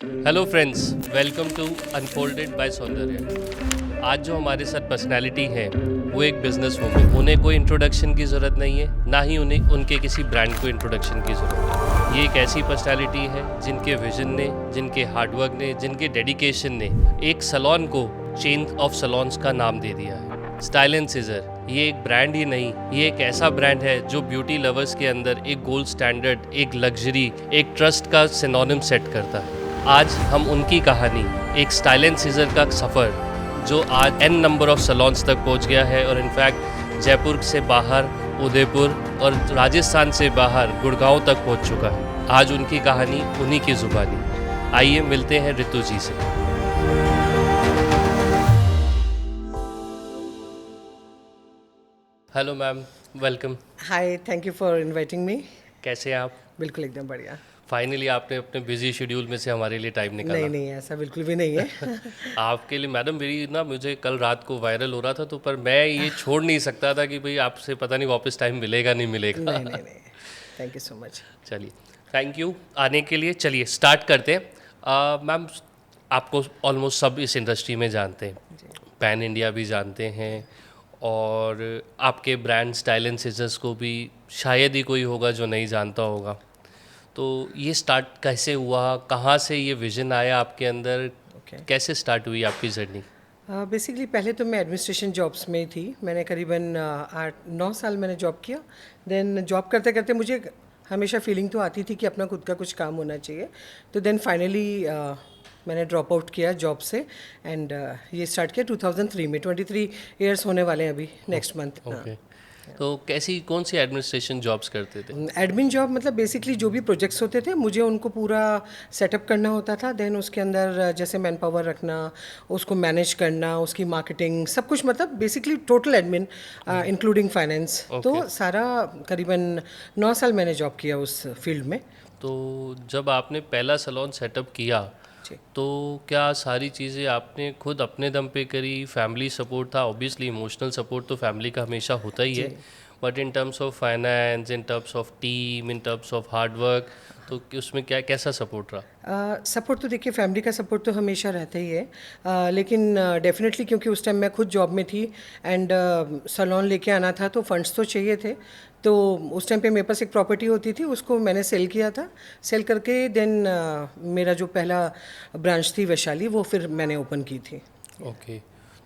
Hello friends, welcome to unfolded by Saundarya. आज जो हमारे साथ पर्सनालिटी है वो एक बिजनेस वूमेन। उन्हें कोई इंट्रोडक्शन की ज़रूरत नहीं है, ना ही उन्हें उनके किसी ब्रांड को इंट्रोडक्शन की ज़रूरत है। ये एक ऐसी पर्सनालिटी है जिनके विजन ने, जिनके हार्डवर्क ने, जिनके डेडिकेशन ने एक सैलून को चेन ऑफ सैलून्स का नाम दे दिया है। स्टाइल एंड सीजर ये एक ब्रांड ही नहीं, ये एक ऐसा ब्रांड है जो ब्यूटी लवर्स के अंदर एक गोल्ड स्टैंडर्ड, एक लग्जरी, एक ट्रस्ट का सिनोनिम सेट करता है। आज हम उनकी कहानी, एक स्टाइल एंड सीजर का सफ़र जो आज n नंबर ऑफ सैलून्स तक पहुंच गया है और इनफैक्ट जयपुर से बाहर उदयपुर और राजस्थान से बाहर गुड़गांव तक पहुंच चुका है। आज उनकी कहानी उन्हीं की ज़ुबानी। आइए मिलते हैं ऋतु जी से। Hello ma'am, welcome. Hi, thank you for inviting me. कैसे हैं आप? बिल्कुल एकदम बढ़िया। फाइनली आपने अपने बिजी शेड्यूल में से हमारे लिए टाइम निकाला। नहीं नहीं, ऐसा बिल्कुल भी नहीं है। आपके लिए मैडम, मेरी ना, मुझे कल रात को वायरल हो रहा था तो पर मैं ये छोड़ नहीं सकता था कि भाई आपसे पता नहीं वापस टाइम मिलेगा नहीं मिलेगा। नहीं नहीं नहीं, थैंक यू सो मच। चलिए, थैंक यू आने के लिए। चलिए स्टार्ट करते हैं। मैम, आपको ऑलमोस्ट सब इस इंडस्ट्री में जानते हैं, पैन इंडिया भी जानते हैं, और आपके ब्रांड स्टाइल एंड सीजर्स को भी शायद ही कोई होगा जो नहीं जानता होगा। तो ये स्टार्ट कैसे हुआ, कहाँ से ये विज़न आया आपके अंदर, कैसे स्टार्ट हुई आपकी जर्नी? बेसिकली पहले तो मैं एडमिनिस्ट्रेशन जॉब्स में ही थी। मैंने करीबन 8-9 साल मैंने जॉब किया। देन जॉब करते करते मुझे हमेशा फीलिंग तो आती थी कि अपना खुद का कुछ काम होना चाहिए। तो देन फाइनली मैंने ड्रॉप आउट किया जॉब से एंड ये स्टार्ट किया 2003 में। 23 इयर्स होने वाले हैं अभी नेक्स्ट मंथ। ओके, तो कैसी कौन सी एडमिनिस्ट्रेशन जॉब्स करते थे? एडमिन जॉब मतलब बेसिकली जो भी प्रोजेक्ट्स होते थे मुझे उनको पूरा सेटअप करना होता था। देन उसके अंदर जैसे मैन पावर रखना, उसको मैनेज करना, उसकी मार्केटिंग, सब कुछ, मतलब basically total admin including finance. तो सारा करीबन 9 साल मैंने जॉब किया उस फील्ड में। तो जब आपने पहला सैलून सेटअप किया तो क्या सारी चीज़ें आपने खुद अपने दम पे करी? फैमिली सपोर्ट था? ऑब्वियसली इमोशनल सपोर्ट तो फैमिली का हमेशा होता ही है, but in terms of finance, in terms of team, in terms of hard work, तो उसमें क्या कैसा सपोर्ट रहा? सपोर्ट तो देखिए, फैमिली का सपोर्ट तो हमेशा रहता ही है, लेकिन डेफिनेटली क्योंकि उस टाइम मैं खुद जॉब में थी एंड सैलून लेके आना था तो फंड्स तो चाहिए थे। तो उस टाइम पे मेरे पास एक प्रॉपर्टी होती थी, उसको मैंने सेल किया था। सेल करके देन मेरा जो पहला ब्रांच थी वैशाली, वो फिर मैंने ओपन की थी। ओके,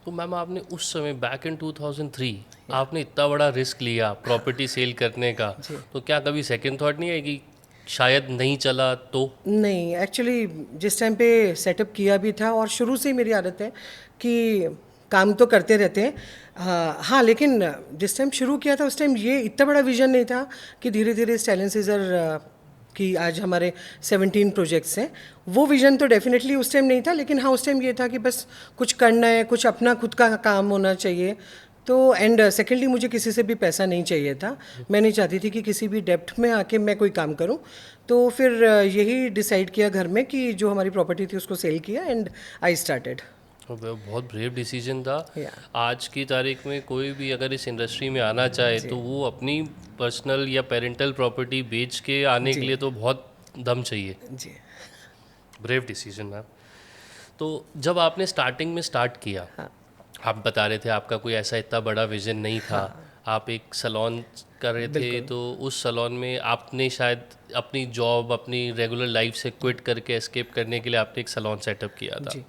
तो मैम आपने उस समय बैक इन 2003 आपने इतना बड़ा रिस्क लिया प्रॉपर्टी सेल करने का, तो क्या कभी सेकंड थॉट नहीं है कि शायद नहीं चला तो? नहीं, एक्चुअली जिस टाइम पे सेटअप किया भी था, और शुरू से ही मेरी आदत है कि काम तो करते रहते हैं। हाँ, लेकिन जिस टाइम शुरू किया था उस टाइम ये इतना बड़ा विजन नहीं था कि धीरे धीरे स्टाइल एंड सीजर कि आज हमारे 17 प्रोजेक्ट्स हैं। वो विज़न तो डेफिनेटली उस टाइम नहीं था, लेकिन हाँ, उस टाइम ये था कि बस कुछ करना है, कुछ अपना खुद का काम होना चाहिए। तो एंड सेकेंडली मुझे किसी से भी पैसा नहीं चाहिए था। मैं नहीं चाहती थी कि किसी भी डेप्ट में आके मैं कोई काम करूं। तो फिर यही डिसाइड किया घर में कि जो हमारी प्रॉपर्टी थी उसको सेल किया एंड आई स्टार्टेड। बहुत ब्रेव डिसीजन था। Yeah. आज की तारीख में कोई भी अगर इस इंडस्ट्री में आना चाहे तो वो अपनी पर्सनल या पेरेंटल प्रॉपर्टी बेच के आने के लिए तो बहुत दम चाहिए। जी, ब्रेव डिसीजन मैम। तो जब आपने स्टार्टिंग में स्टार्ट किया, आप बता रहे थे आपका कोई ऐसा इतना बड़ा विजन नहीं था, आप एक सैलून कर रहे थे, तो उस सैलून में आपने शायद अपनी जॉब, अपनी रेगुलर लाइफ से क्विट करके एस्केप करने के लिए आपने एक सैलून सेटअप किया था।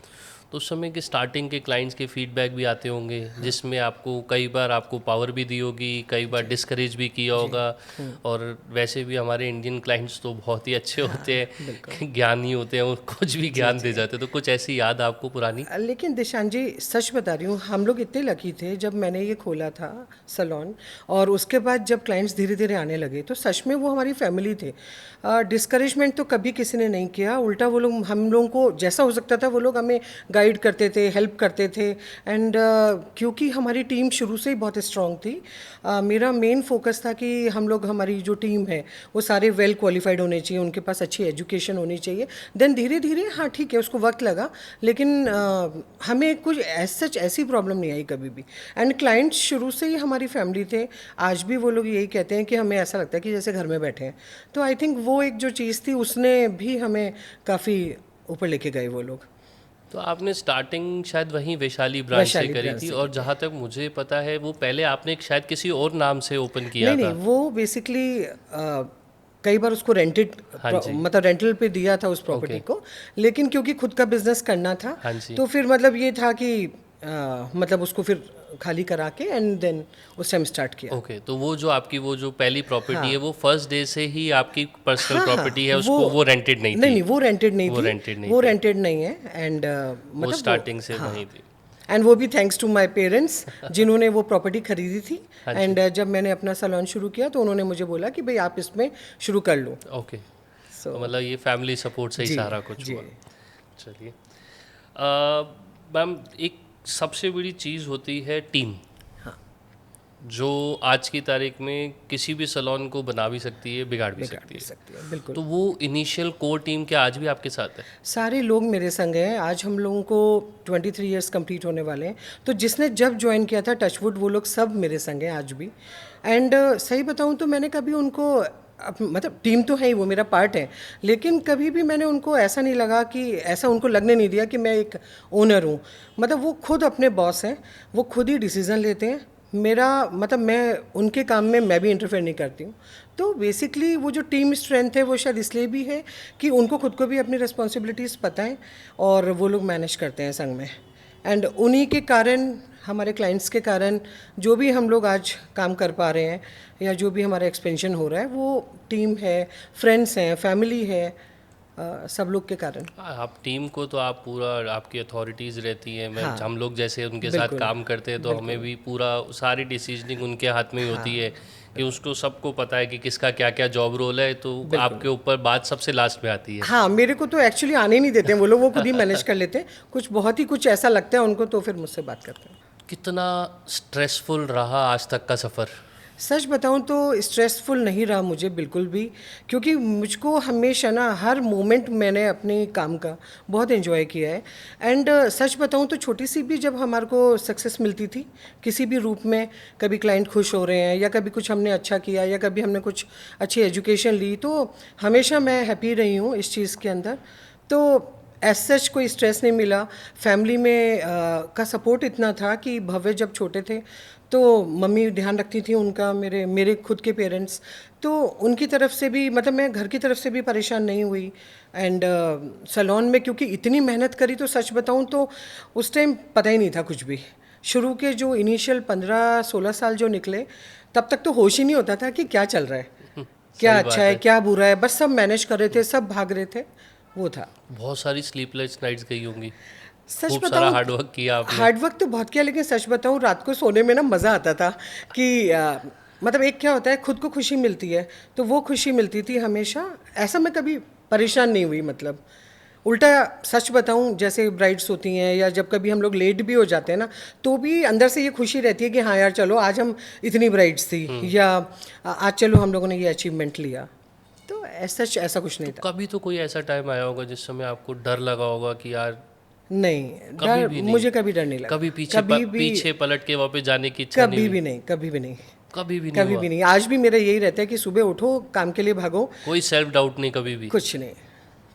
तो उस समय के स्टार्टिंग के क्लाइंट्स के फीडबैक भी आते होंगे, जिसमें आपको कई बार आपको पावर भी दी होगी, कई बार डिस्करेज भी किया होगा, और वैसे भी हमारे इंडियन क्लाइंट्स तो बहुत ही अच्छे होते हैं, ज्ञानी होते हैं, वो कुछ भी ज्ञान दे जाते हैं। तो कुछ ऐसी याद आपको पुरानी? लेकिन दिशान जी, सच बता रही हूँ, हम लोग इतने लकी थे जब मैंने ये खोला था सैलून, और उसके बाद जब क्लाइंट्स धीरे धीरे आने लगे तो सच में वो हमारी फैमिली थे। डिस्करेजमेंट तो कभी किसी ने नहीं किया, उल्टा वो लोग हम लोगों को जैसा हो सकता था वो लोग हमें गाइड करते थे, हेल्प करते थे। एंड क्योंकि हमारी टीम शुरू से ही बहुत स्ट्रांग थी, मेरा मेन फोकस था कि हम लोग, हमारी जो टीम है वो सारे वेल क्वालिफाइड होने चाहिए, उनके पास अच्छी एजुकेशन होनी चाहिए। देन धीरे धीरे, हाँ ठीक है, उसको वक्त लगा, लेकिन हमें कुछ सच ऐसी प्रॉब्लम नहीं आई कभी भी। एंड क्लाइंट्स शुरू से ही हमारी फैमिली थे। आज भी वो लोग यही कहते हैं कि हमें ऐसा लगता है कि जैसे घर में बैठे हैं। तो आई थिंक वो एक जो चीज़ थी उसने भी हमें काफ़ी ऊपर लेके गए वो लोग। तो आपने स्टार्टिंग शायद वहीं वैशाली ब्रांच से वैशाली करी ब्रांच थी, से और जहाँ तक मुझे पता है वो पहले आपने शायद किसी और नाम से ओपन किया नहीं था। नहीं, वो बेसिकली कई बार उसको रेंटेड, हाँ जी। मतलब रेंटल पे दिया था उस प्रॉपर्टी ओके। को, लेकिन क्योंकि खुद का बिजनेस करना था हाँ जी। तो फिर मतलब ये था कि मतलब उसको फिर खाली करा के एंड देन उस टाइम स्टार्ट किया। ओके, तो वो जो आपकी वो जो पहली प्रॉपर्टी हाँ है वो फर्स्ट डे से ही आपकी पर्सनल हाँ प्रॉपर्टी है, हाँ, उसको वो रेंटेड नहीं नहीं थी? नहीं, वो रेंटेड नहीं वो थी, रेंटेड नहीं वो थी, रेंटेड नहीं है। एंड वो मतलब स्टार्टिंग से हाँ, वहीं थी। एंड वो भी थैंक्स टू माय पेरेंट्स जिन्होंने वो प्रॉपर्टी खरीदी थी। हाँ जी। एंड जब मैंने अपना सैलून शुरू किया तो उन्होंने मुझे बोला कि भाई आप इसमें शुरू कर लो। ओके, सो तो मतलब ये फैमिली सपोर्ट से ही जी सारा कुछ जी हुआ। चलिए, मैम एक सबसे बड़ी चीज़ होती है टीम, हाँ, जो आज की तारीख में किसी भी सैलून को बना भी सकती है, बिगाड़ भी बिगाड़ सकती भी है। सकती है बिल्कुल। तो वो इनिशियल कोर टीम क्या आज भी आपके साथ है? सारे लोग मेरे संग हैं। आज हम लोगों को 23 इयर्स कंप्लीट होने वाले हैं। तो जिसने जब ज्वाइन किया था टचवुड, वो लोग सब मेरे संग हैं आज भी। एंड सही बताऊं तो मैंने कभी उनको मतलब टीम तो है ही, वो मेरा पार्ट है, लेकिन कभी भी मैंने उनको ऐसा नहीं लगा कि ऐसा उनको लगने नहीं दिया कि मैं एक ओनर हूँ। मतलब वो खुद अपने बॉस हैं, वो खुद ही डिसीज़न लेते हैं। मेरा मतलब मैं उनके काम में मैं भी इंटरफेयर नहीं करती हूँ। तो बेसिकली वो जो टीम स्ट्रेंथ है वो शायद इसलिए भी है कि उनको खुद को भी अपनी रिस्पॉन्सिबिलिटीज़ पता है और वो लोग मैनेज करते हैं संग में। एंड उन्हीं के कारण, हमारे क्लाइंट्स के कारण जो भी हम लोग आज काम कर पा रहे हैं या जो भी हमारा एक्सपेंशन हो रहा है, वो टीम है, फ्रेंड्स हैं, फैमिली है, सब लोग के कारण। आप टीम को तो आप पूरा, आपकी अथॉरिटीज़ रहती हैं, मैं हाँ, हम लोग जैसे उनके साथ बिल्कुल काम करते हैं तो हमें भी पूरा सारी डिसीजनिंग उनके हाथ में ही होती है कि उसको सबको पता है कि किसका क्या क्या जॉब रोल है, तो आपके ऊपर बात सबसे लास्ट में आती है। हाँ, मेरे को तो एक्चुअली आने नहीं देते हैं वो लोग, वो खुद ही मैनेज कर लेते हैं। कुछ बहुत ही कुछ ऐसा लगता है उनको तो फिर मुझसे बात करते हैं। कितना स्ट्रेसफुल रहा आज तक का सफ़र? सच बताऊं तो स्ट्रेसफुल नहीं रहा मुझे बिल्कुल भी, क्योंकि मुझको हमेशा ना हर मोमेंट मैंने अपने काम का बहुत एंजॉय किया है। एंड सच बताऊं तो छोटी सी भी जब हमारे को सक्सेस मिलती थी किसी भी रूप में, कभी क्लाइंट खुश हो रहे हैं या कभी कुछ हमने अच्छा किया या कभी हमने कुछ अच्छी एजुकेशन ली, तो हमेशा मैं हैप्पी रही हूँ इस चीज़ के अंदर। तो एज सच कोई स्ट्रेस नहीं मिला। फैमिली में का सपोर्ट इतना था कि भव्य जब छोटे थे तो मम्मी ध्यान रखती थी उनका, मेरे मेरे खुद के पेरेंट्स, तो उनकी तरफ से भी मतलब मैं घर की तरफ से भी परेशान नहीं हुई। एंड सैलून में क्योंकि इतनी मेहनत करी तो सच बताऊं तो उस टाइम पता ही नहीं था कुछ भी। शुरू के जो इनिशियल 15-16 साल जो निकले, तब तक तो होश ही नहीं होता था कि क्या चल रहा है, क्या सही बात अच्छा है है। क्या बुरा है, बस सब मैनेज कर रहे थे, सब भाग रहे थे, वो था। बहुत सारी स्लीपलेस नाइट्स गई होंगी, सच खूब सारा बताऊं, हार्ड वर्क किया आपने। हार्ड वर्क तो बहुत किया, लेकिन सच बताऊं रात को सोने में ना मज़ा आता था कि मतलब एक क्या होता है, खुद को खुशी मिलती है, तो वो खुशी मिलती थी हमेशा। ऐसा मैं कभी परेशान नहीं हुई। मतलब उल्टा सच बताऊं, जैसे ब्राइड्स होती हैं या जब कभी हम लोग लेट भी हो जाते हैं ना, तो भी अंदर से ये खुशी रहती है कि हाँ यार चलो आज हम इतनी ब्राइड्स थी, या आज चलो हम लोगों ने ये अचीवमेंट लिया। तो ऐसा कुछ नहीं था। कभी तो कोई ऐसा टाइम आया होगा जिस समय आपको डर लगा होगा कि यार, नहीं, कभी डर भी नहीं? मुझे कभी डर नहीं लगा। कभी कभी भी, पीछे पलट के वापस जाने की इच्छा नहीं कभी हुई? भी नहीं, कभी भी नहीं, कभी भी नहीं कभी हुआ? भी नहीं। आज भी मेरा यही रहता है कि सुबह उठो, काम के लिए भागो, कोई सेल्फ डाउट नहीं कभी भी? कुछ नहीं,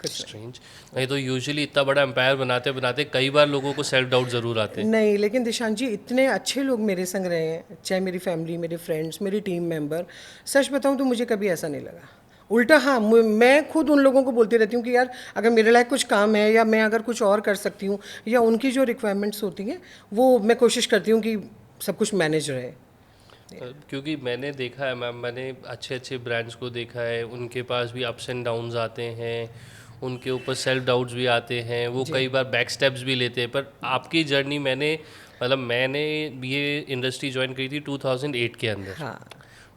कुछ स्ट्रेंज। नहीं तो यूजुअली इतना बड़ा एम्पायर बनाते बनाते कई बार लोगों को सेल्फ डाउट ज़रूर आते हैं। नहीं। लेकिन दिशांत जी, इतने अच्छे लोग मेरे संग रहे हैं, चाहे मेरी फैमिली, मेरे फ्रेंड्स, मेरी टीम मेंबर, सच बताऊं तो मुझे कभी ऐसा नहीं लगा। उल्टा हाँ, मैं खुद उन लोगों को बोलती रहती हूँ कि यार अगर मेरे लायक कुछ काम है या मैं अगर कुछ और कर सकती हूँ या उनकी जो रिक्वायरमेंट्स होती हैं वो मैं कोशिश करती हूँ कि सब कुछ मैनेज रहे। क्योंकि मैंने देखा है मैम, मैंने अच्छे अच्छे ब्रांड्स को देखा है, उनके पास भी अप्स एंड डाउन्स आते हैं, उनके ऊपर सेल्फ डाउट्स भी आते हैं, वो कई बार बैक स्टेप्स भी लेते हैं। पर आपकी जर्नी मैंने ये इंडस्ट्री ज्वाइन करी थी 2008 के अंदर। हाँ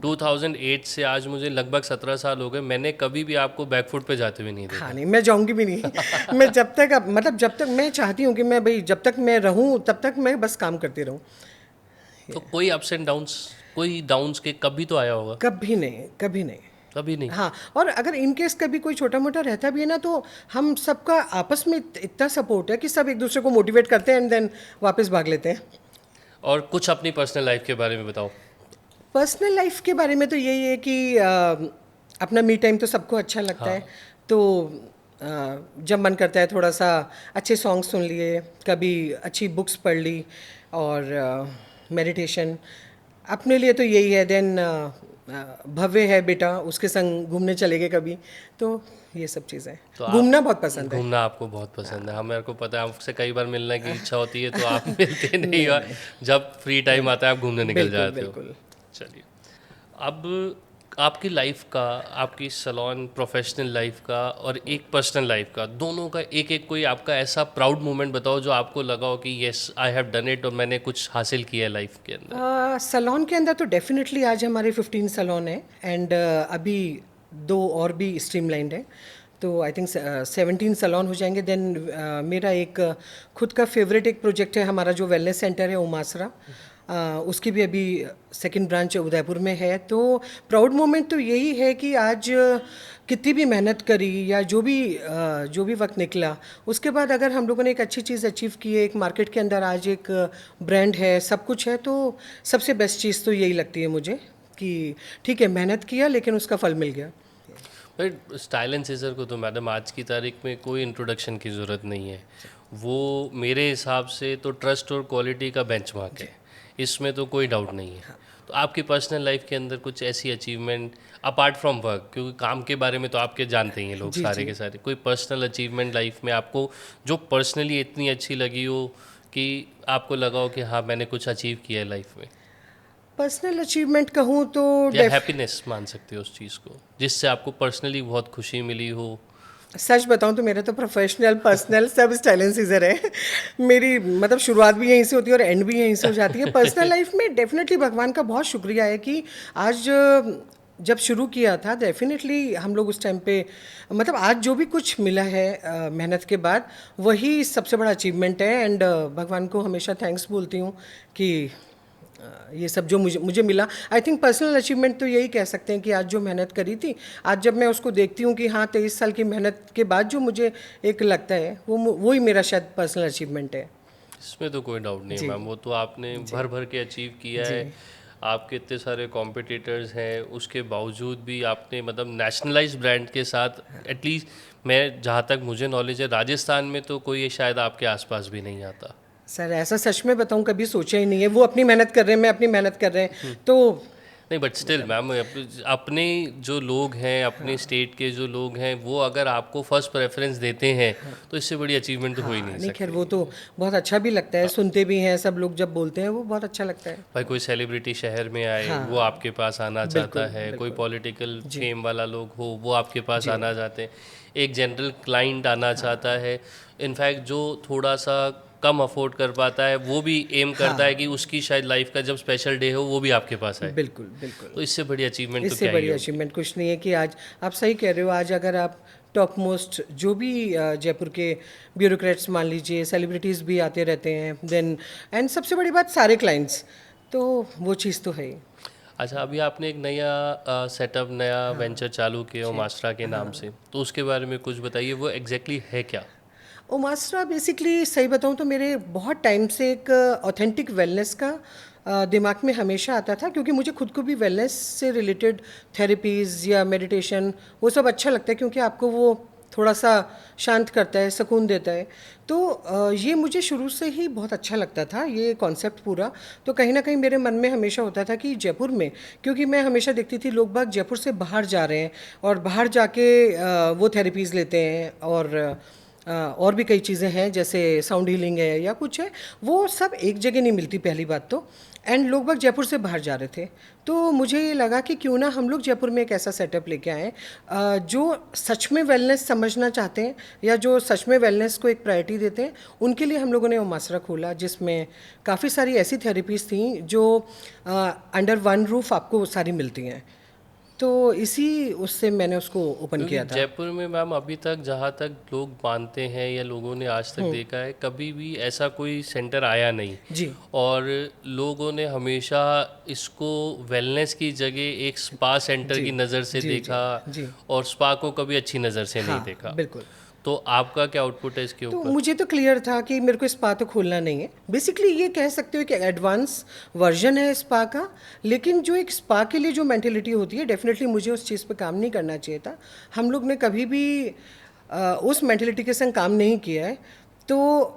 2008 से आज मुझे लगभग 17 साल हो गए, मैंने कभी भी आपको बैकफुट पे जाते हुए नहीं देखा। हाँ, नहीं मैं जाऊंगी भी नहीं। मैं जब तक मतलब जब तक मैं चाहती हूँ कि मैं भाई जब तक मैं रहूँ तब तक मैं बस काम करती रहूँ। तो कोई अप्स एंड डाउन्स, कोई डाउन्स के कभी तो आया होगा? कभी नहीं, कभी नहीं। कभी नहीं? हाँ, और अगर इन केस कभी कोई छोटा मोटा रहता भी है ना, तो हम सबका आपस में इतना सपोर्ट है कि सब एक दूसरे को मोटिवेट करते हैं एंड देन वापस भाग लेते हैं। और कुछ अपनी पर्सनल लाइफ के बारे में बताओ। पर्सनल लाइफ के बारे में तो यही है कि अपना मी टाइम तो सबको अच्छा लगता है, तो जब मन करता है थोड़ा सा अच्छे सॉन्ग सुन लिए, कभी अच्छी बुक्स पढ़ ली, और मेडिटेशन अपने लिए तो यही है। देन भव्य है बेटा, उसके संग घूमने चले गए कभी, तो ये सब चीज़ें तो आप घूमना बहुत पसंद है। घूमना आपको बहुत पसंद है। हमें को पता है आपसे कई बार मिलने की इच्छा होती है तो आप मिलते नहीं हो, जब फ्री टाइम आता है आप घूमने निकल बिल्कुल जाते हो। बिल्कुल। चलिए, अब आपकी लाइफ का, आपकी सलोन प्रोफेशनल लाइफ का और एक पर्सनल लाइफ का, दोनों का एक एक कोई आपका ऐसा प्राउड मोमेंट बताओ जो आपको लगा हो कि yes I have done it और मैंने कुछ हासिल किया है लाइफ के अंदर। सलोन के अंदर तो डेफिनेटली आज हमारे 15 सलोन है, एंड अभी 2 और भी स्ट्रीमलाइंड है, तो आई थिंक 17 सलोन हो जाएंगे। देन मेरा एक खुद का फेवरेट एक प्रोजेक्ट है हमारा, जो वेलनेस सेंटर है उमासरा, उसकी भी अभी सेकंड ब्रांच उदयपुर में है। तो प्राउड मोमेंट तो यही है कि आज कितनी भी मेहनत करी या जो भी वक्त निकला, उसके बाद अगर हम लोगों ने एक अच्छी चीज़ अचीव की है, एक मार्केट के अंदर आज एक ब्रांड है, सब कुछ है, तो सबसे बेस्ट चीज़ तो यही लगती है मुझे कि ठीक है मेहनत किया लेकिन उसका फल मिल गया। बट स्टाइल एंड सीजर को तो मैडम आज की तारीख में कोई इंट्रोडक्शन की ज़रूरत नहीं है। वो मेरे हिसाब से तो ट्रस्ट और क्वालिटी का बेंचमार्क है, इसमें तो कोई डाउट नहीं है। तो आपकी पर्सनल लाइफ के अंदर कुछ ऐसी अचीवमेंट अपार्ट फ्रॉम वर्क, क्योंकि काम के बारे में तो आपके जानते ही हैं लोग सारे के सारे, कोई पर्सनल अचीवमेंट लाइफ में आपको जो पर्सनली इतनी अच्छी लगी हो कि आपको लगा हो कि हाँ मैंने कुछ अचीव किया है लाइफ में, पर्सनल अचीवमेंट कहूँ तो या हैप्पीनेस मान सकते हो उस चीज़ को जिससे आपको पर्सनली बहुत खुशी मिली हो? सच बताऊं तो मेरा तो प्रोफेशनल पर्सनल सब स्टाइल एंड सीजर है। मेरी मतलब शुरुआत भी यहीं से होती है और एंड भी यहीं से हो जाती है। पर्सनल लाइफ में डेफिनेटली भगवान का बहुत शुक्रिया है कि आज जब शुरू किया था डेफिनेटली हम लोग उस टाइम पे, मतलब आज जो भी कुछ मिला है मेहनत के बाद, वही सबसे बड़ा अचीवमेंट है। एंड भगवान को हमेशा थैंक्स बोलती हूँ कि ये सब जो मुझे मिला। आई थिंक पर्सनल अचीवमेंट तो यही कह सकते हैं कि आज जो मेहनत करी थी, आज जब मैं उसको देखती हूँ कि हाँ 23 साल की मेहनत के बाद जो मुझे एक लगता है वही मेरा शायद पर्सनल अचीवमेंट है। इसमें तो कोई डाउट नहीं है मैम, वो तो आपने भर भर के अचीव किया है। आपके इतने सारे कॉम्पिटिटर्स हैं, उसके बावजूद भी आपने मतलब नेशनलाइज ब्रांड के साथ, एटलीस्ट मैं जहाँ तक मुझे नॉलेज है राजस्थान में तो कोई शायद आपके आसपास भी नहीं आता। सर ऐसा सच में बताऊं कभी सोचा ही नहीं है। वो अपनी मेहनत कर रहे हैं, मैं अपनी मेहनत कर रहे हैं, तो नहीं बट स्टिल मैम अपने जो लोग हैं, अपने स्टेट के जो लोग हैं, वो अगर आपको फर्स्ट प्रेफरेंस देते हैं तो इससे बड़ी अचीवमेंट तो हो ही नहीं नहीं सकती। खैर वो तो बहुत अच्छा भी लगता है, सुनते भी हैं सब लोग जब बोलते हैं, वो बहुत अच्छा लगता है। भाई कोई सेलिब्रिटी शहर में आए वो आपके पास आना चाहता है, कोई पॉलिटिकल फेम वाला लोग हो वो आपके पास आना चाहते हैं, एक जनरल क्लाइंट आना चाहता है, इनफैक्ट जो थोड़ा सा कम अफोर्ड कर पाता है वो भी एम करता है कि उसकी शायद लाइफ का जब स्पेशल डे हो वो भी आपके पास है। बिल्कुल बिल्कुल। तो इससे बड़ी अचीवमेंट तो इससे क्या बड़ी ही अचीवमेंट कुछ नहीं है कि आज आप सही कह रहे हो। आज अगर आप टॉप मोस्ट जो भी जयपुर के ब्यूरोक्रेट्स मान लीजिए, सेलिब्रिटीज़ भी आते रहते हैं, देन एंड सबसे बड़ी बात सारे क्लाइंट्स, तो वो चीज़ तो है ही। अच्छा, अभी आपने एक नया सेटअप, नया वेंचर चालू किया उमासरा के नाम से, तो उसके बारे में कुछ बताइए, वो एग्जैक्टली है क्या? उमासरा बेसिकली सही बताऊं तो मेरे बहुत टाइम से एक ऑथेंटिक वेलनेस का दिमाग में हमेशा आता था, क्योंकि मुझे खुद को भी वेलनेस से रिलेटेड थेरेपीज़ या मेडिटेशन वो सब अच्छा लगता है, क्योंकि आपको वो थोड़ा सा शांत करता है, सुकून देता है। तो ये मुझे शुरू से ही बहुत अच्छा लगता था ये कॉन्सेप्ट पूरा। तो कहीं ना कहीं मेरे मन में हमेशा होता था कि जयपुर में, क्योंकि मैं हमेशा देखती थी लोग बाग जयपुर से बाहर जा रहे हैं और बाहर जाके वो थेरेपीज़ लेते हैं, और भी कई चीज़ें हैं जैसे साउंड हीलिंग है या कुछ है, वो सब एक जगह नहीं मिलती पहली बात तो, एंड लोग बाग जयपुर से बाहर जा रहे थे। तो मुझे ये लगा कि क्यों ना हम लोग जयपुर में एक ऐसा सेटअप लेके आएँ जो सच में वेलनेस समझना चाहते हैं या जो सच में वेलनेस को एक प्रायोरिटी देते हैं, उनके लिए हम लोगों ने उमासरा खोला, जिसमें काफ़ी सारी ऐसी थेरेपीज़ थी जो अंडर वन रूफ आपको सारी मिलती हैं। तो इसी उससे मैंने उसको ओपन किया था। जयपुर में मैम अभी तक जहाँ तक लोग मानते हैं या लोगों ने आज तक देखा है, कभी भी ऐसा कोई सेंटर आया नहीं जी। और लोगों ने हमेशा इसको वेलनेस की जगह एक स्पा सेंटर की नज़र से देखा और स्पा को कभी अच्छी नज़र से नहीं देखा। बिल्कुल। तो आपका क्या आउटपुट है इसके तो ऊपर? मुझे तो क्लियर था कि मेरे को स्पा तो खोलना नहीं है। बेसिकली ये कह सकते हो कि एडवांस वर्जन है स्पा का, लेकिन जो एक स्पा के लिए जो मेंटेलिटी होती है, डेफिनेटली मुझे उस चीज़ पे काम नहीं करना चाहिए था। हम लोग ने कभी भी उस मेंटलिटी के संग काम नहीं किया है, तो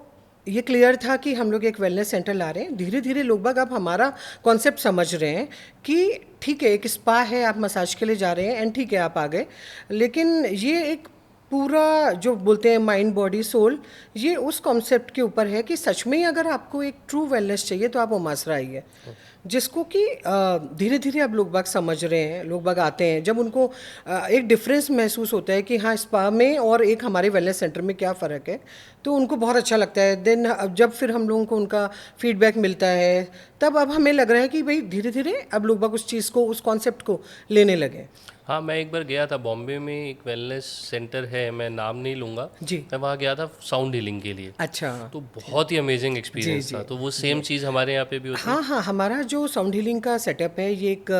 ये क्लियर था कि हम लोग एक वेलनेस सेंटर ला रहे हैं। धीरे धीरे लोग बाग अब हमारा कॉन्सेप्ट समझ रहे हैं कि ठीक है, एक स्पा है, आप मसाज के लिए जा रहे हैं एंड ठीक है आप आ गए, लेकिन ये एक पूरा जो बोलते हैं माइंड बॉडी सोल, ये उस कॉन्सेप्ट के ऊपर है कि सच में ही अगर आपको एक ट्रू वेलनेस चाहिए तो आप उमासरा आइए, जिसको कि धीरे धीरे अब लोग बाग समझ रहे हैं। लोग बाग आते हैं जब उनको एक डिफरेंस महसूस होता है कि हाँ स्पा में और एक हमारे वेलनेस सेंटर में क्या फ़र्क है, तो उनको बहुत अच्छा लगता है। देन जब फिर हम लोगों को उनका फीडबैक मिलता है, तब अब हमें लग रहा है कि भाई धीरे धीरे अब लोग बाग उस चीज़ को, उस कॉन्सेप्ट को लेने लगे। हाँ, मैं एक बार गया था बॉम्बे में, एक वेलनेस सेंटर है, मैं नाम नहीं लूँगा जी। मैं वहाँ गया था साउंड हीलिंग के लिए। अच्छा। तो बहुत ही अमेजिंग एक्सपीरियंस था। तो वो सेम चीज़ हमारे यहाँ पे भी होती है? हाँ हाँ, हमारा जो साउंड हीलिंग का सेटअप है, ये एक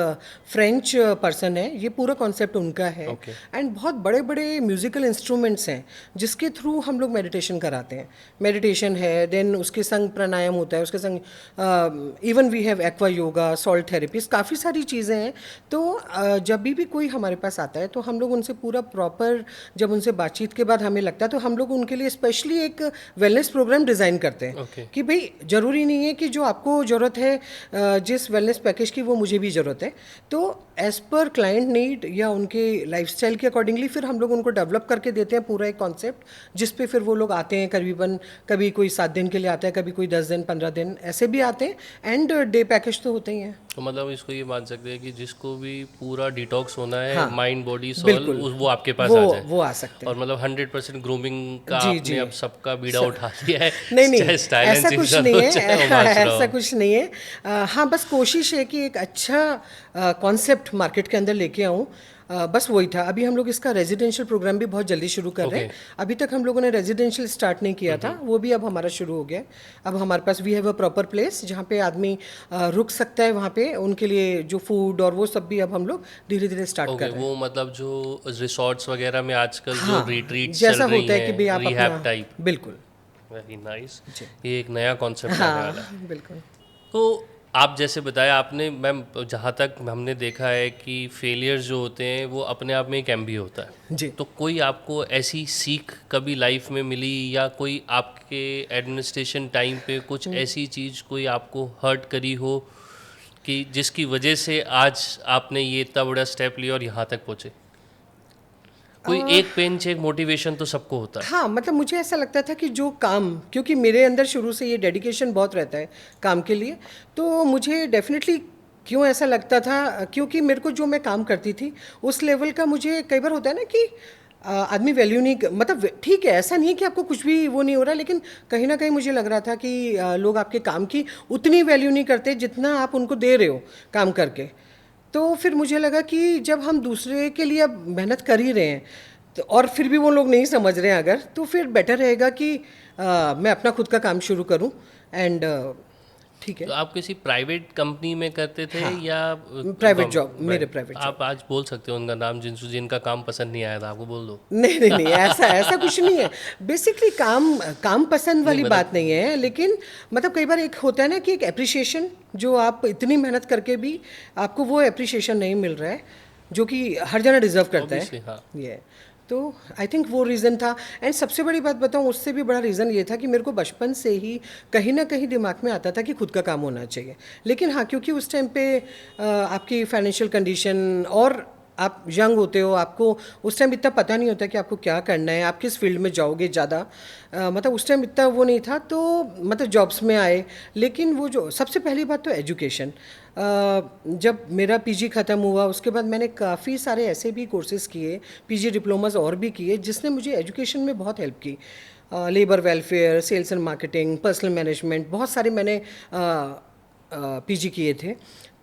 फ्रेंच पर्सन है, ये पूरा कॉन्सेप्ट उनका है। एंड बहुत बड़े बड़े म्यूजिकल इंस्ट्रूमेंट्स हैं जिसके थ्रू हम लोग मेडिटेशन कराते हैं। मेडिटेशन है, देन उसके संग प्राणायाम होता है, उसके संग even we have aqua yoga, salt therapies, काफ़ी सारी चीज़ें हैं। तो जब भी कोई हमारे पास आता है तो हम लोग उनसे पूरा प्रॉपर, जब उनसे बातचीत के बाद हमें लगता है तो हम लोग उनके लिए स्पेशली एक वेलनेस प्रोग्राम डिज़ाइन करते हैं कि भाई ज़रूरी नहीं है कि जो आपको ज़रूरत है जिस वेलनेस पैकेज की वो मुझे भी ज़रूरत है। तो एज़ पर क्लाइंट नीड या उनके लाइफस्टाइल के अकॉर्डिंगली फिर हम लोग उनको डेवलप करके देते हैं पूरा एक कॉन्सेप्ट, जिस पे फिर वो लोग आते हैं। करीबन कभी कोई 7 दिन के लिए आता है, कभी कोई 10 दिन 15 दिन ऐसे भी आते हैं। एंड डे पैकेज तो होते ही हैं। तो मतलब इसको ये मान सकते हैं कि जिसको भी पूरा डिटॉक्स होना है, हाँ, माइंड बॉडी सोल, वो आपके पास आ जाए। वो आ सकते हैं। और मतलब 100% ग्रूमिंग का जी, आपने जी। अब सबका बीड़ा उठा लिया है। नहीं चाहे स्टाइल एंड ऐसा कुछ सिंगल नहीं हो, है, चाहे उमासरा हो। ऐसा कुछ नहीं है। हाँ, बस कोशिश है कि एक अच्छा कॉन्सेप्ट मार्केट के अंदर लेके आऊँ, बस वही था। अभी हम लोग इसका रेजिडेंशियल प्रोग्राम भी बहुत जल्दी शुरू कर रहे हैं। अभी तक हम लोगों ने रेजिडेंशियल स्टार्ट नहीं किया था, वो भी अब हमारा शुरू हो गया। अब हमारे पास we have a proper place जहाँ पे आदमी रुक सकता है, वहाँ पे उनके लिए जो फूड और वो सब भी अब हम लोग धीरे धीरे स्टार्ट कर रहे हैं। वो मतलब जो रिसोर्ट्स वगैरह में आजकल हाँ, जो रिट्रीट जैसा चल रही होता है कि भाई हैं, आप रिहैब अपना, टाइप। बिल्कुल। Very nice. ये एक नया कॉन्सेप्ट आने वाला है। हाँ बिल्कुल। तो आप जैसे बताया आपने, मैम, जहाँ तक हमने देखा है कि फेलियर जो होते हैं वो अपने आप में एक MBA होता है जी। तो कोई आपको ऐसी सीख कभी लाइफ में मिली, या कोई आपके एडमिनिस्ट्रेशन टाइम पे कुछ ऐसी चीज़ कोई आपको हर्ट करी हो कि जिसकी वजह से आज आपने ये इतना बड़ा स्टेप लिया और यहाँ तक पहुँचे? कोई एक पेन चेक मोटिवेशन तो सबको होता है। हाँ, मतलब मुझे ऐसा लगता था कि जो काम, क्योंकि मेरे अंदर शुरू से ये डेडिकेशन बहुत रहता है काम के लिए, तो मुझे डेफिनेटली क्यों ऐसा लगता था, क्योंकि मेरे को जो मैं काम करती थी उस लेवल का, मुझे कई बार होता है ना कि आदमी वैल्यू नहीं, मतलब ठीक है, ऐसा नहीं है कि आपको कुछ भी वो नहीं हो रहा, लेकिन कहीं ना कहीं मुझे लग रहा था कि लोग आपके काम की उतनी वैल्यू नहीं करते जितना आप उनको दे रहे हो काम करके। तो फिर मुझे लगा कि जब हम दूसरे के लिए अब मेहनत कर ही रहे हैं तो, और फिर भी वो लोग नहीं समझ रहे हैं अगर, तो फिर बेटर रहेगा कि मैं अपना खुद का काम शुरू करूं। एंड ठीक है। तो आप किसी प्राइवेट कंपनी में करते थे? हाँ, या प्राइवेट जॉब, मेरे प्राइवेट जॉब। आप आज बोल सकते हो उनका नाम, जिनका काम पसंद नहीं आया था आपको, बोल दो। नहीं नहीं नहीं, ऐसा कुछ नहीं है। बेसिकली काम पसंद वाली बात नहीं है, लेकिन मतलब कई बार एक होता है ना कि एक एप्रिसिएशन, जो आप इतनी मेहनत करके भी आपको वो एप्रिसिएशन नहीं मिल रहा है, जो कि हर जना डिजर्व करता है। Obviously, हाँ। ये तो आई थिंक वो रीज़न था। एंड सबसे बड़ी बात बताऊँ, उससे भी बड़ा रीज़न ये था कि मेरे को बचपन से ही कहीं ना कहीं दिमाग में आता था कि खुद का काम होना चाहिए। लेकिन हाँ, क्योंकि उस टाइम पे आपकी फाइनेंशियल कंडीशन, और आप यंग होते हो, आपको उस टाइम इतना पता नहीं होता कि आपको क्या करना है, आप किस फील्ड में जाओगे ज़्यादा, मतलब उस टाइम इतना वो नहीं था। तो मतलब जॉब्स में आए, लेकिन वो जो सबसे पहली बात तो एजुकेशन, जब मेरा पीजी ख़त्म हुआ उसके बाद मैंने काफ़ी सारे ऐसे भी कोर्सेज़ किए, पीजी डिप्लोमास और भी किए, जिसने मुझे एजुकेशन में बहुत हेल्प की। Labour welfare, sales and marketing, personnel management, बहुत सारे मैंने पीजी किए थे।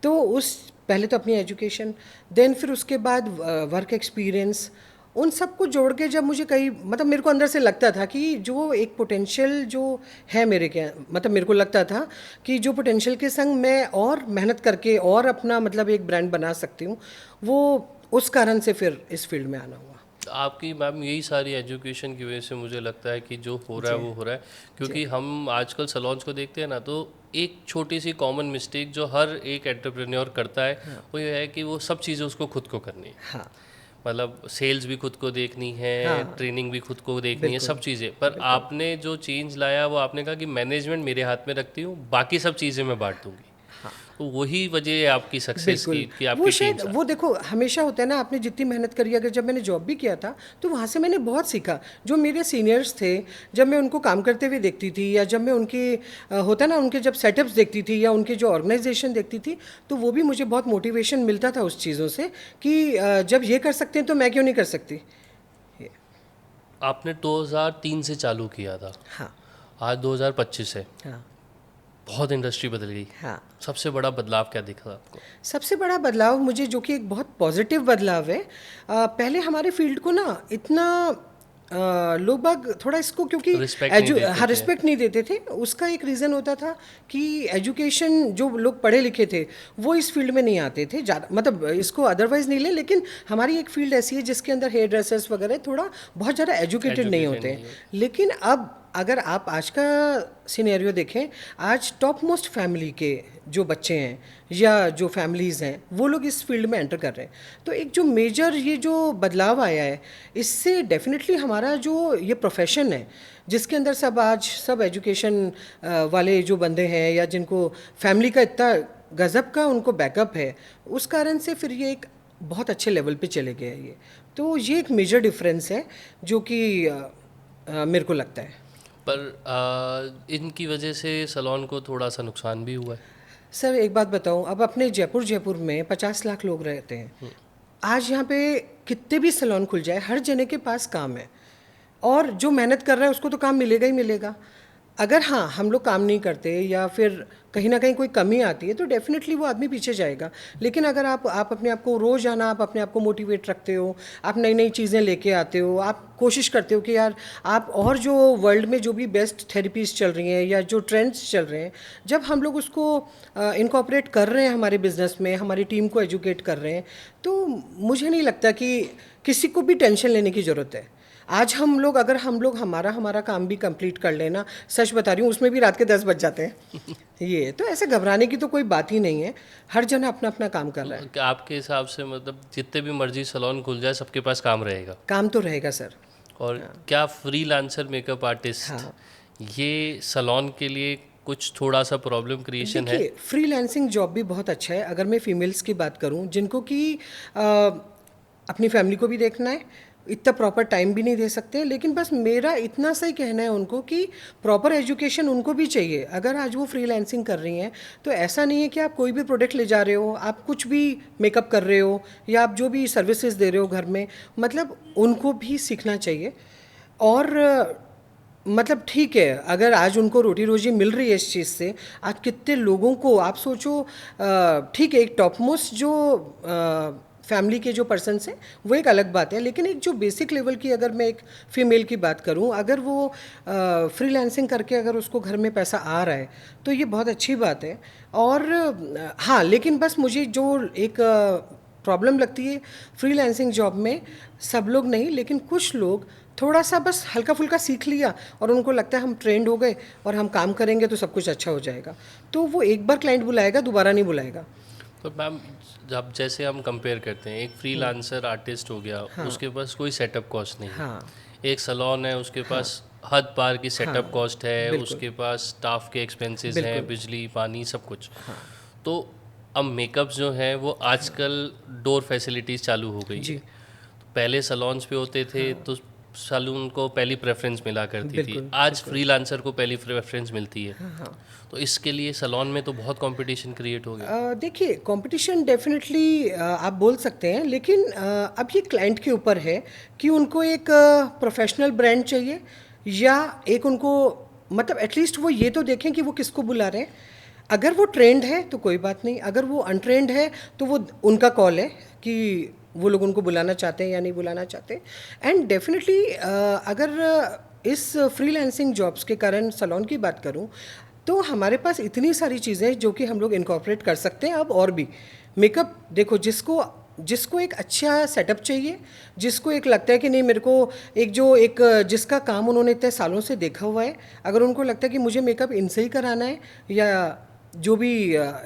तो उस पहले तो अपनी एजुकेशन, देन फिर उसके बाद वर्क एक्सपीरियंस, उन सबको जोड़ के जब मुझे कई, मतलब मेरे को अंदर से लगता था कि जो एक पोटेंशियल जो है मेरे के, मतलब मेरे को लगता था कि जो पोटेंशियल के संग मैं और मेहनत करके और अपना मतलब एक ब्रांड बना सकती हूँ, वो उस कारण से फिर इस फील्ड में आना हुआ। आपकी मैम यही सारी एजुकेशन की वजह से मुझे लगता है कि जो हो रहा है वो हो रहा है, क्योंकि हम आजकल सैलून्स को देखते हैं ना, तो एक छोटी सी कॉमन मिस्टेक जो हर एक एंटरप्रेन्योर करता है, वो ये है कि वो सब चीज़ें उसको खुद को करनी है। हाँ, मतलब सेल्स भी खुद को देखनी है, हाँ। ट्रेनिंग भी खुद को देखनी है, सब चीज़ें। पर आपने जो चेंज लाया वो आपने कहा कि मैनेजमेंट मेरे हाथ में रखती हूँ, बाकी सब चीज़ें मैं बांट दूंगी। तो वही वजह है आपकी सक्सेस की बिल्कुल कि वो आपकी टीम शायद वो देखो हमेशा होता है ना, आपने जितनी मेहनत करी, अगर जब मैंने जॉब भी किया था तो वहाँ से मैंने बहुत सीखा। जो मेरे सीनियर्स थे, जब मैं उनको काम करते हुए देखती थी, या जब मैं उनके होता ना उनके जब सेटअप्स देखती थी या उनके जो ऑर्गेनाइजेशन देखती थी, तो वो भी मुझे बहुत मोटिवेशन मिलता था उस चीज़ों से कि जब ये कर सकते हैं तो मैं क्यों नहीं कर सकती। आपने 2003 से चालू किया था, हाँ आज 2025 है, हाँ बहुत इंडस्ट्री बदल गई। हाँ। सबसे बड़ा बदलाव क्या दिखा आपको? सबसे बड़ा बदलाव मुझे, जो कि एक बहुत पॉजिटिव बदलाव है, पहले हमारे फील्ड को ना इतना लोग बाग थोड़ा इसको, क्योंकि Respect नहीं देते थे। रिस्पेक्ट नहीं देते थे। उसका एक रीज़न होता था कि एजुकेशन, जो लोग पढ़े लिखे थे वो इस फील्ड में नहीं आते थे ज़्यादा, मतलब इसको अदरवाइज नहीं ले, लेकिन हमारी एक फील्ड ऐसी है जिसके अंदर हेयर ड्रेसर्स वगैरह थोड़ा बहुत ज़्यादा एजुकेटेड नहीं Education होते नहीं हैं। लेकिन अब अगर आप आज का सिनेरियो देखें, आज टॉप मोस्ट फैमिली के जो बच्चे हैं या जो फैमिलीज़ हैं, वो लोग इस फील्ड में एंटर कर रहे हैं। तो एक जो मेजर ये जो बदलाव आया है, इससे डेफिनेटली हमारा जो ये प्रोफेशन है, जिसके अंदर सब एजुकेशन वाले जो बंदे हैं, या जिनको फैमिली का इतना गज़ब का उनको बैकअप है, उस कारण से फिर ये एक बहुत अच्छे लेवल पे चले गए हैं ये। तो ये एक मेजर डिफरेंस है जो कि मेरे को लगता है। पर इनकी वजह से सलोन को थोड़ा सा नुकसान भी हुआ है। सर एक बात बताऊं, अब अपने जयपुर में 50 लाख लोग रहते हैं। आज यहाँ पे कितने भी सैलून खुल जाए, हर जने के पास काम है, और जो मेहनत कर रहा है उसको तो काम मिलेगा ही मिलेगा। अगर हाँ हम लोग काम नहीं करते या फिर कहीं ना कहीं कोई कमी आती है, तो डेफिनेटली वो आदमी पीछे जाएगा। लेकिन अगर आप अपने आप को रोज़ाना आप अपने आप को मोटिवेट रखते हो, आप नई नई चीज़ें लेके आते हो, आप कोशिश करते हो कि यार आप, और जो वर्ल्ड में जो भी बेस्ट थेरेपीज चल रही हैं या जो ट्रेंड्स चल रहे हैं, जब हम लोग उसको इनकॉर्पोरेट कर रहे हैं हमारे बिजनेस में, हमारी टीम को एजुकेट कर रहे हैं, तो मुझे नहीं लगता कि किसी को भी टेंशन लेने की ज़रूरत है। आज हम लोग, अगर हम लोग हमारा काम भी कंप्लीट कर लेना, सच बता रही हूँ, उसमें भी रात के 10 बज जाते हैं। ये तो ऐसे घबराने की तो कोई बात ही नहीं है, हर जन अपना अपना काम कर रहा है। क्या आपके हिसाब से मतलब जितने भी मर्जी सलोन खुल जाए सबके पास काम रहेगा? काम तो रहेगा सर। और क्या फ्रीलांसर मेकअप आर्टिस्ट ये सलोन के लिए कुछ थोड़ा सा प्रॉब्लम क्रिएशन है? देखिए, फ्रीलांसिंग जॉब भी बहुत अच्छा है। अगर मैं फीमेल्स की बात करूं, जिनको कि अपनी फैमिली को भी देखना है, इतना प्रॉपर टाइम भी नहीं दे सकते, लेकिन बस मेरा इतना सा ही कहना है उनको कि प्रॉपर एजुकेशन उनको भी चाहिए। अगर आज वो फ्रीलांसिंग कर रही हैं, तो ऐसा नहीं है कि आप कोई भी प्रोडक्ट ले जा रहे हो, आप कुछ भी मेकअप कर रहे हो, या आप जो भी सर्विसेज दे रहे हो घर में, मतलब उनको भी सीखना चाहिए। और मतलब ठीक है, अगर आज उनको रोटी रोजी मिल रही है इस चीज़ से, आज कितने लोगों को आप सोचो, ठीक है एक टॉप मोस्ट जो फैमिली के जो पर्सन्स हैं वो एक अलग बात है, लेकिन एक जो बेसिक लेवल की, अगर मैं एक फ़ीमेल की बात करूं, अगर वो फ्रीलांसिंग करके अगर उसको घर में पैसा आ रहा है, तो ये बहुत अच्छी बात है। और हाँ, लेकिन बस मुझे जो एक प्रॉब्लम लगती है फ्रीलांसिंग जॉब में, सब लोग नहीं लेकिन कुछ लोग थोड़ा सा बस हल्का फुल्का सीख लिया और उनको लगता है हम ट्रेंड हो गए और हम काम करेंगे तो सब कुछ अच्छा हो जाएगा, तो वो एक बार क्लाइंट बुलाएगा, दोबारा नहीं बुलाएगा। तो मैम जब जैसे हम कंपेयर करते हैं, एक फ्रीलांसर आर्टिस्ट हो गया, उसके पास कोई सेटअप कॉस्ट नहीं है। हाँ एक सलोन है, उसके पास हद पार की सेटअप कॉस्ट है, बिल्कुल। उसके पास स्टाफ के एक्सपेंसेस हैं, बिल्कुल। बिजली पानी सब कुछ। तो अब मेकअप जो है वो आजकल डोर फैसिलिटीज़ चालू हो गई जी। है। तो पहले सलोन्स पे होते थे तो सलून को पहली प्रेफरेंस मिला करती थी, बिल्कुल, आज फ्रीलांसर को पहली प्रेफरेंस मिलती है। हाँ। तो इसके लिए सलोन में तो बहुत कंपटीशन क्रिएट हो गया। देखिए, कंपटीशन डेफिनेटली आप बोल सकते हैं, लेकिन अब ये क्लाइंट के ऊपर है कि उनको एक प्रोफेशनल ब्रांड चाहिए, या एक उनको मतलब एटलीस्ट वो ये तो देखें कि वो किसको बुला रहे हैं। अगर वो ट्रेंड है तो कोई बात नहीं, अगर वो अनट्रेंड है तो वो उनका कॉल है कि वो लोग उनको बुलाना चाहते हैं या नहीं बुलाना चाहते। एंड डेफिनेटली अगर इस फ्रीलांसिंग जॉब्स के कारण सलोन की बात करूं, तो हमारे पास इतनी सारी चीज़ें जो कि हम लोग इनकॉर्पोरेट कर सकते हैं अब। और भी मेकअप देखो, जिसको एक अच्छा सेटअप चाहिए, जिसको एक लगता है कि नहीं मेरे को एक जिसका काम उन्होंने इतने सालों से देखा हुआ है, अगर उनको लगता है कि मुझे मेकअप इनसे ही कराना है या जो भी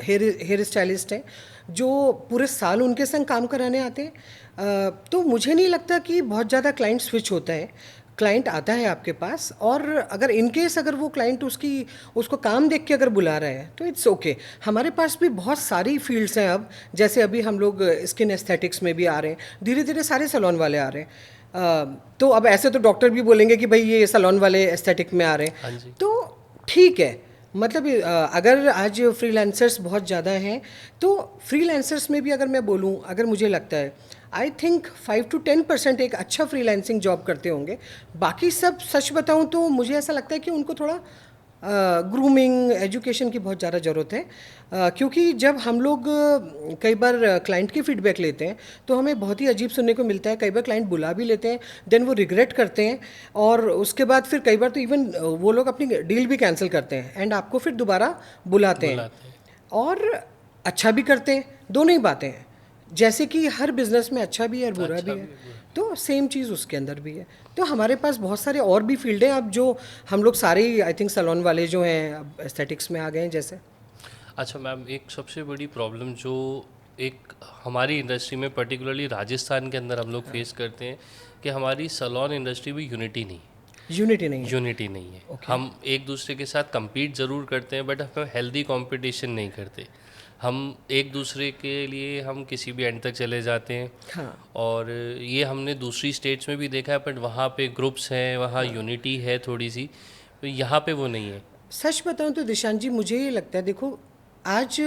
हेयर स्टाइलिस्ट हैं जो पूरे साल उनके संग काम कराने आते हैं, तो मुझे नहीं लगता कि बहुत ज़्यादा क्लाइंट स्विच होता है। क्लाइंट आता है आपके पास, और अगर इन केस अगर वो क्लाइंट उसको काम देख के अगर बुला रहा है तो इट्स ओके। हमारे पास भी बहुत सारी फील्ड्स हैं अब, जैसे अभी हम लोग स्किन एस्थेटिक्स में भी आ रहे हैं, धीरे धीरे सारे सैलून वाले आ रहे हैं। तो अब ऐसे तो डॉक्टर भी बोलेंगे कि भाई ये सैलून वाले एस्थेटिक में आ रहे हाँ हैं, जी। तो ठीक है। मतलब अगर आज फ्रीलांसर्स बहुत ज़्यादा हैं, तो फ्रीलांसर्स में भी अगर मैं बोलूँ, अगर मुझे लगता है आई थिंक 5 to 10% एक अच्छा फ्रीलांसिंग जॉब करते होंगे। बाकी सब सच बताऊँ तो मुझे ऐसा लगता है कि उनको थोड़ा ग्रूमिंग एजुकेशन की बहुत ज़्यादा ज़रूरत है। क्योंकि जब हम लोग कई बार क्लाइंट की फीडबैक लेते हैं तो हमें बहुत ही अजीब सुनने को मिलता है। कई बार क्लाइंट बुला भी लेते हैं, देन वो रिग्रेट करते हैं, और उसके बाद फिर कई बार तो इवन वो लोग अपनी डील भी कैंसिल करते हैं एंड आपको फिर दोबारा बुलाते हैं। और अच्छा भी करते हैं, दोनों ही बातें हैं। जैसे कि हर बिजनेस में अच्छा भी है और बुरा भी है, तो सेम चीज़ उसके अंदर भी है। तो हमारे पास बहुत सारे और भी फील्ड हैं अब, जो हम लोग सारे आई थिंक सैलून वाले जो हैं अब एस्थेटिक्स में आ गए हैं जैसे। अच्छा मैम, एक सबसे बड़ी प्रॉब्लम जो एक हमारी इंडस्ट्री में पर्टिकुलरली राजस्थान के अंदर हम लोग फेस करते हैं कि हमारी सैलून इंडस्ट्री में यूनिटी नहीं है। यूनिटी नहीं है। यूनिटी नहीं है। हम एक दूसरे के साथ compete ज़रूर करते हैं, बट हम हेल्दी कंपटीशन नहीं करते। हम एक दूसरे के लिए हम किसी भी एंड तक चले जाते हैं। हाँ, और ये हमने दूसरी स्टेट्स में भी देखा है, बट वहाँ पे ग्रुप्स हैं, वहाँ यूनिटी है थोड़ी सी, तो यहाँ पे वो नहीं है। सच बताऊं तो दिशांत जी, मुझे ये लगता है, देखो आज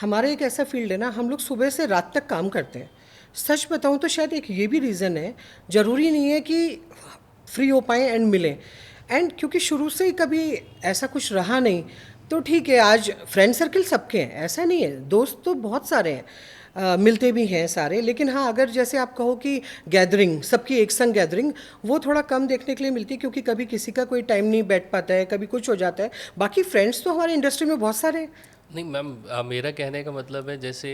हमारा एक ऐसा फील्ड है ना, हम लोग सुबह से रात तक काम करते हैं। सच बताऊं तो शायद एक ये भी रीज़न है, ज़रूरी नहीं है कि फ्री हो पाएँ एंड मिलें। एंड क्योंकि शुरू से ही कभी ऐसा कुछ रहा नहीं, तो ठीक है। आज फ्रेंड सर्कल सबके हैं, ऐसा नहीं है, दोस्त तो बहुत सारे हैं, मिलते भी हैं सारे। लेकिन हाँ, अगर जैसे आप कहो कि गैदरिंग, सबकी एक संग गैदरिंग, वो थोड़ा कम देखने के लिए मिलती है, क्योंकि कभी किसी का कोई टाइम नहीं बैठ पाता है, कभी कुछ हो जाता है। बाकी फ्रेंड्स तो हमारे इंडस्ट्री में बहुत सारे हैं। नहीं मैम, मेरा कहने का मतलब है जैसे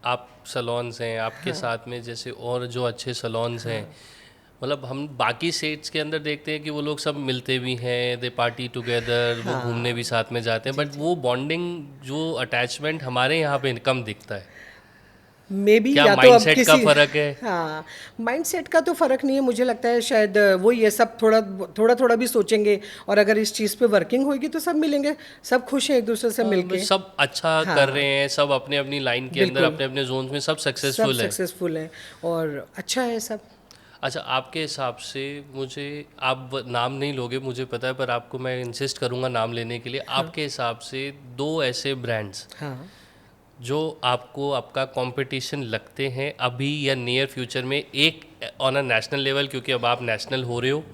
आप सलोन्स हैं, आपके साथ में जैसे और जो अच्छे सलोन्स हैं, मतलब हम बाकी स्टेट्स के अंदर देखते हैं कि वो लोग सब मिलते भी हैं, दे पार्टी टुगेदर, वो घूमने भी साथ में जाते हैं, बट वो बॉन्डिंग, जो अटैचमेंट हमारे यहाँ पे कम दिखता है। मे बी, क्या या तो अब माइंडसेट का किसी फर्क है? हाँ, माइंडसेट का तो फ़र्क नहीं है, मुझे लगता है शायद वो ये सब थोड़ा थोड़ा थोड़ा भी सोचेंगे, और अगर इस चीज़ पे वर्किंग होगी तो सब मिलेंगे, सब खुश हैं एक दूसरे से मिलके। सब अच्छा कर रहे हैं, सब अपने अपनी लाइन के अंदर, बिल्कुल। अपने अपने जोन में सब सब सक्सेसफुल है। सक्सेसफुल हैं और अच्छा है सब। अच्छा, आपके हिसाब से, मुझे आप नाम नहीं लोगे मुझे पता है, पर आपको मैं इंसिस्ट करूंगा नाम लेने के लिए। आपके हिसाब से दो ऐसे ब्रांड्स हाँ, जो आपको आपका कंपटीशन लगते हैं अभी या नियर फ्यूचर में, एक ऑन अ नेशनल लेवल, क्योंकि अब आप नेशनल हो रहे हो,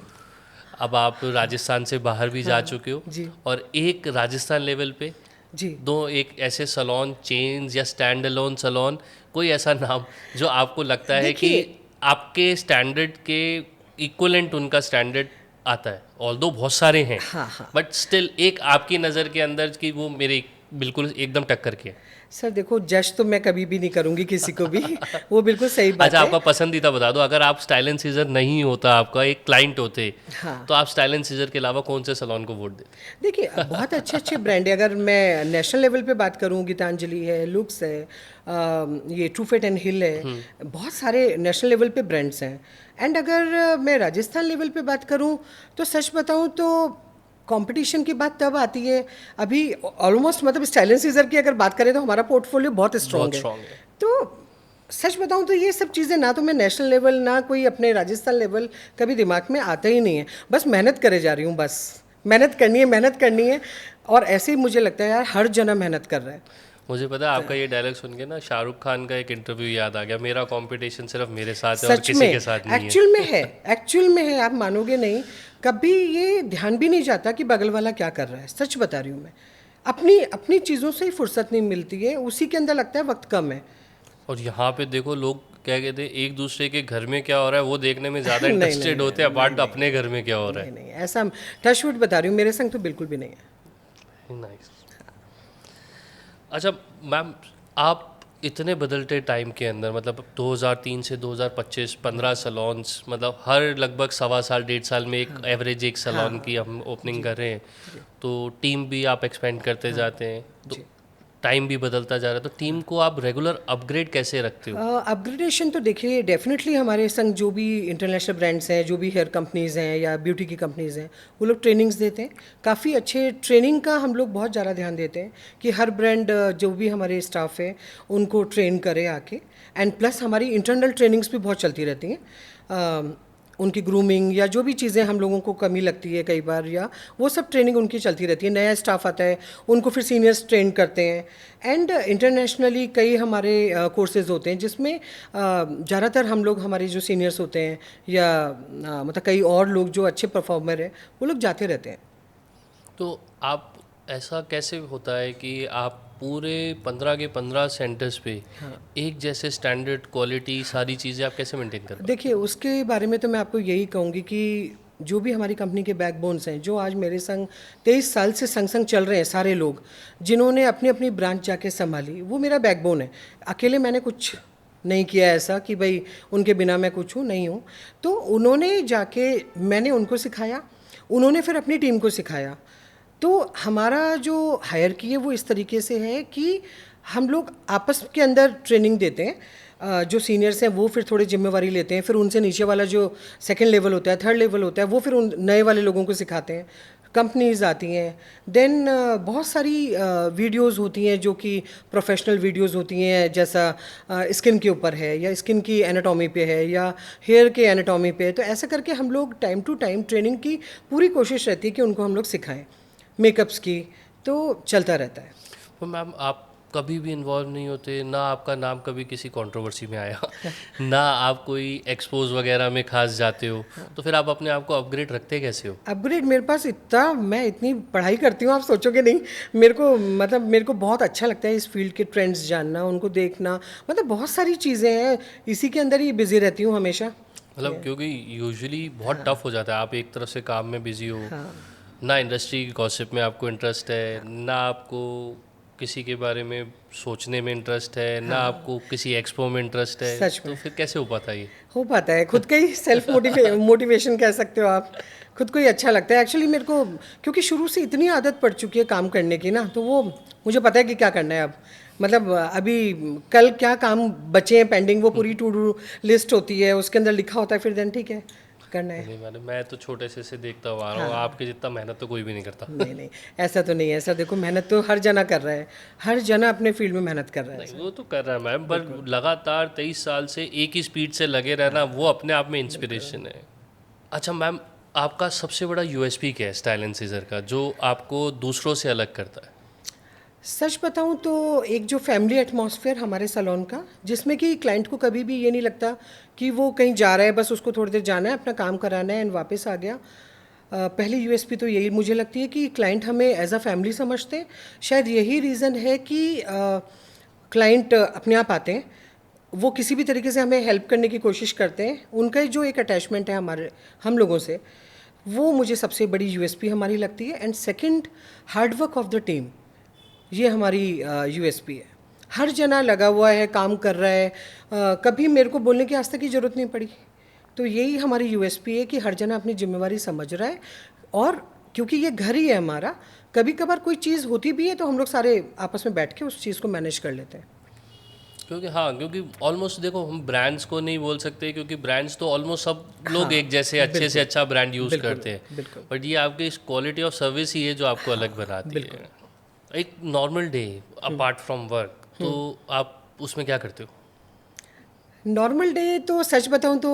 अब आप राजस्थान से बाहर भी जा चुके हो, जी और एक राजस्थान लेवल पे जी। दो एक ऐसे सलोन चेन्स या स्टैंड अलोन सलोन, कोई ऐसा नाम जो आपको लगता है कि आपके स्टैंडर्ड के इक्वलेंट उनका स्टैंडर्ड आता है? ऑल्दो बहुत सारे हैं, हाँ हाँ। बट स्टिल एक आपकी नज़र के अंदर कि वो मेरे बिल्कुल एकदम टक्कर के है। सर देखो, जज तो मैं कभी भी नहीं करूँगी किसी को भी, वो बिल्कुल सही बात अच्छा, है। आपका पसंदीदा बता दो। अगर आप स्टाइल एंड सीजर नहीं होता, आपका एक क्लाइंट होते, हाँ, तो आप स्टाइल एंड सीजर के अलावा कौन से सलोन को वोट देते? देखिए बहुत अच्छे अच्छे ब्रांड है। अगर मैं नेशनल लेवल पे बात करूँ, गीतांजलि है, लुक्स है, ये ट्रू फिट एंड हिल है, बहुत सारे नेशनल लेवल पे ब्रांड्स हैं। एंड अगर मैं राजस्थान लेवल पे बात करूँ, तो सच बताऊँ तो कंपटीशन की बात तब आती है, अभी ऑलमोस्ट मतलब स्टाइल एंड सीजर की अगर बात करें तो हमारा पोर्टफोलियो बहुत स्ट्रॉन्ग है। स्ट्रॉन्ग है। तो सच बताऊं तो ये सब चीज़ें ना तो मैं नेशनल लेवल, ना कोई अपने राजस्थान लेवल कभी दिमाग में आता ही नहीं है। बस मेहनत करे जा रही हूँ, बस मेहनत करनी है, मेहनत करनी है। और ऐसे ही मुझे लगता है यार, हर जना मेहनत कर रहा है। मुझे पता है, आपका ये डायलॉग सुन के ना शाहरुख खान का एक इंटरव्यू याद आ गया, मेरा कंपटीशन सिर्फ मेरे साथ है और सच किसी में के साथ नहीं है। एक्चुअल में है, एक्चुअल में है, आप मानोगे नहीं। कभी ये ध्यान भी नहीं जाता कि बगल वाला क्या कर रहा है। सच बता रही हूँ मैं, अपनी अपनी चीज़ों से ही फुर्सत नहीं मिलती है, उसी के अंदर लगता है वक्त कम है। और यहाँ पे देखो, लोग क्या कहते हैं, एक दूसरे के घर में क्या हो रहा है वो देखने में ज़्यादा नहीं, इंटरेस्टेड होते हैं, अपार्ट अपने घर में क्या हो रहा नहीं नहीं, ऐसा टचवुड बता रही हूँ, मेरे संग तो बिल्कुल भी नहीं है। है। नाइस। अच्छा मैम, आप इतने बदलते टाइम के अंदर, मतलब 2003 से 2025 15 सलोन्स, मतलब हर लगभग सवा साल 1.5 साल में एक एवरेज एक सलोन की हम ओपनिंग कर रहे हैं, तो टीम भी आप एक्सपेंड करते जाते हैं, तो टाइम भी बदलता जा रहा है, तो टीम को आप रेगुलर अपग्रेड कैसे रखते हो? अपग्रेडेशन तो देखिए डेफिनेटली हमारे संग जो भी इंटरनेशनल ब्रांड्स हैं, जो भी हेयर कंपनीज़ हैं या ब्यूटी की कंपनीज़ हैं, वो लोग ट्रेनिंग्स देते हैं। काफ़ी अच्छे ट्रेनिंग का हम लोग बहुत ज़्यादा ध्यान देते हैं कि हर ब्रांड जो भी हमारे स्टाफ है उनको ट्रेन करे आके। एंड प्लस हमारी इंटरनल ट्रेनिंग्स भी बहुत चलती रहती हैं। उनकी ग्रूमिंग या जो भी चीज़ें हम लोगों को कमी लगती है कई बार, या वो सब ट्रेनिंग उनकी चलती रहती है। नया स्टाफ आता है, उनको फिर सीनियर्स ट्रेन करते हैं। एंड इंटरनेशनली कई हमारे कोर्सेज होते हैं जिसमें ज़्यादातर हम लोग, हमारे जो सीनियर्स होते हैं या मतलब कई और लोग जो अच्छे परफॉर्मर हैं, वो लोग जाते रहते हैं। तो आप ऐसा कैसे होता है कि आप पूरे 15 के 15 सेंटर्स पे एक जैसे स्टैंडर्ड क्वालिटी सारी चीज़ें आप कैसे मेंटेन कर पाते देखिए उसके बारे में तो मैं आपको यही कहूँगी कि जो भी हमारी कंपनी के बैकबोन्स हैं, जो आज मेरे संग 23 साल से संग संग चल रहे हैं, सारे लोग जिन्होंने अपनी अपनी ब्रांच जाके संभाली, वो मेरा बैकबोन है। अकेले मैंने कुछ नहीं किया ऐसा कि भाई उनके बिना मैं कुछ हूँ, नहीं हूँ। तो उन्होंने जाके, मैंने उनको सिखाया, उन्होंने फिर अपनी टीम को सिखाया। तो हमारा जो हायरकी है वो इस तरीके से है कि हम लोग आपस के अंदर ट्रेनिंग देते हैं। जो सीनियर्स हैं वो फिर थोड़ी जिम्मेवारी लेते हैं, फिर उनसे नीचे वाला जो सेकंड लेवल होता है, थर्ड लेवल होता है, वो फिर उन नए वाले लोगों को सिखाते हैं। कंपनीज आती हैं, देन बहुत सारी वीडियोस होती हैं जो कि प्रोफेशनल वीडियोस होती हैं, जैसा स्किन के ऊपर है या स्किन की एनाटॉमी पे है या हेयर के एनाटॉमी पे है। तो ऐसा करके हम लोग टाइम टू टाइम ट्रेनिंग की पूरी कोशिश रहती है कि उनको हम लोग सिखाएं, मेकअप्स की, तो चलता रहता है। तो मैम आप कभी भी इन्वॉल्व नहीं होते, ना आपका नाम कभी किसी कंट्रोवर्सी में आया ना आप कोई एक्सपोज वगैरह में खास जाते हो, तो फिर आप अपने आप को अपग्रेड रखते कैसे हो? अपग्रेड मेरे पास इतना, मैं इतनी पढ़ाई करती हूँ आप सोचोगे नहीं। मेरे को बहुत अच्छा लगता है इस फील्ड के ट्रेंड्स जानना, उनको देखना, मतलब बहुत सारी चीज़ें हैं, इसी के अंदर ही बिजी रहती हूँ हमेशा। मतलब क्योंकि यूजुअली बहुत टफ हो जाता है, आप एक तरफ से काम में बिजी हो, ना इंडस्ट्री की गॉसिप में आपको इंटरेस्ट है, ना आपको किसी के बारे में सोचने में इंटरेस्ट है, ना आपको किसी एक्सपो में इंटरेस्ट है। सच में। तो फिर कैसे हो पाता है ये? हो पाता है, खुद का ही सेल्फ मोटिवेशन कह सकते हो आप। खुद को ही अच्छा लगता है एक्चुअली मेरे को, क्योंकि शुरू से इतनी आदत पड़ चुकी है काम करने की ना, तो वो मुझे पता है कि क्या करना है अब। मतलब अभी कल क्या काम बचे हैं पेंडिंग, वो पूरी टू डू लिस्ट होती है, उसके अंदर लिखा होता है, फिर देन ठीक है करना है। नहीं मैंने, मैं तो छोटे से देखता हुआ आ रहा हूँ, आपके जितना मेहनत तो कोई भी नहीं करता। नहीं नहीं, ऐसा तो नहीं है। ऐसा देखो, मेहनत तो हर जना कर रहा है, हर जना अपने फील्ड में मेहनत कर रहा है। नहीं वो तो कर रहा है मैम, पर लगातार 23 साल से एक ही स्पीड से लगे रहना, वो अपने आप में इंस्पिरेशन है। अच्छा मैम, आपका सबसे बड़ा यूएसपी क्या है स्टाइल एंड सीजर का, जो आपको दूसरों से अलग करता है? सच बताऊं तो एक जो फैमिली एटमॉस्फेयर हमारे सैलून का, जिसमें कि क्लाइंट को कभी भी ये नहीं लगता कि वो कहीं जा रहा है, बस उसको थोड़ी देर जाना है, अपना काम कराना है एंड वापस आ गया। पहली यूएसपी तो यही मुझे लगती है कि क्लाइंट हमें एज अ फैमिली समझते हैं। शायद यही रीज़न है कि क्लाइंट अपने आप आते हैं, वो किसी भी तरीके से हमें हेल्प करने की कोशिश करते हैं। उनका जो एक अटैचमेंट है हम लोगों से, वो मुझे सबसे बड़ी यूएसपी हमारी लगती है। And second, hard work of the team, ये हमारी यूएसपी है। हर जना लगा हुआ है, काम कर रहा है, कभी मेरे को बोलने की आज तक की ज़रूरत नहीं पड़ी। तो यही हमारी यूएसपी है कि हर जना अपनी जिम्मेवारी समझ रहा है। और क्योंकि ये घर ही है हमारा, कभी कभार कोई चीज़ होती भी है तो हम लोग सारे आपस में बैठ के उस चीज़ को मैनेज कर लेते हैं। क्योंकि ऑलमोस्ट देखो, हम ब्रांड्स को नहीं बोल सकते क्योंकि ब्रांड्स तो ऑलमोस्ट सब लोग एक जैसे अच्छे से अच्छा ब्रांड यूज़ करते हैं, बट ये आपकी इस क्वालिटी ऑफ सर्विस ही है जो आपको अलग बनाती है। एक normal day apart from work, तो आप उसमें क्या करते हो? नॉर्मल डे तो सच बताऊं तो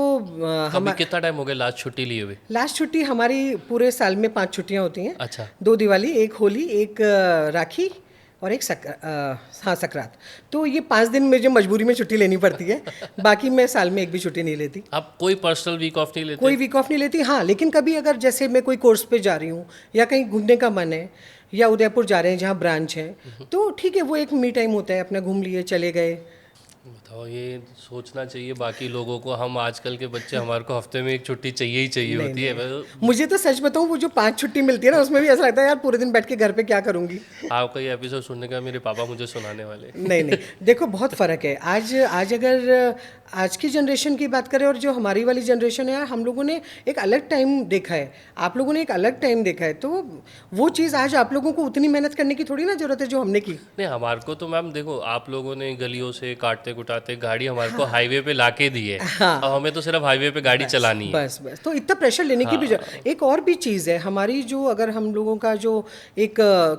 अभी कितना टाइम हो गया लास्ट छुट्टी लिए हुए? लास्ट छुट्टी हमारी पूरे साल में 5 छुट्टियां होती हैं। अच्छा। 2 दिवाली, एक होली, एक राखी और एक सकरात। तो ये 5 दिन मुझे मजबूरी में छुट्टी लेनी पड़ती है। बाकी मैं साल में एक भी छुट्टी नहीं लेती। आप कोई पर्सनल वीक ऑफ नहीं लेते? कोई वीक ऑफ नहीं लेती, हाँ। लेकिन कभी अगर जैसे मैं कोई कोर्स पे जा रही हूँ या कहीं घूमने का मन है या उदयपुर जा रहे हैं जहाँ ब्रांच है, तो ठीक है, वो एक मी टाइम होता है, अपना घूम लिए, चले गए। बताओ और ये सोचना चाहिए बाकी लोगों को, हम आजकल के बच्चे, हमारे को हफ्ते में एक छुट्टी चाहिए ही चाहिए होती है। मुझे तो सच बताऊं, वो जो 5 छुट्टी मिलती है ना, उसमें भी ऐसा लगता है यार पूरे दिन बैठ के घर पे क्या करूंगी। आपका ये एपिसोड सुनने का मेरे पापा मुझे सुनाने वाले। नहीं, देखो बहुत फ़र्क है। आज अगर आज की जनरेशन की बात करें और जो हमारी वाली जनरेशन है, हम लोगों ने एक अलग टाइम देखा है, आप लोगों ने एक अलग टाइम देखा है, तो वो चीज़ आज आप लोगों को उतनी मेहनत करने की थोड़ी ना ज़रूरत है जो हमने की। नहीं, हमारे को तो मैम देखो, आप लोगों ने गलियों से काटते कुटाते गाड़ी हमारे को हाईवे पे लाके दी है। अब हमें तो सिर्फ हाईवे पे गाड़ी चलानी है। बस तो इतना प्रेशर लेने की भी जरूरत। एक और भी चीज़ है हमारी, जो अगर हम लोगों का जो एक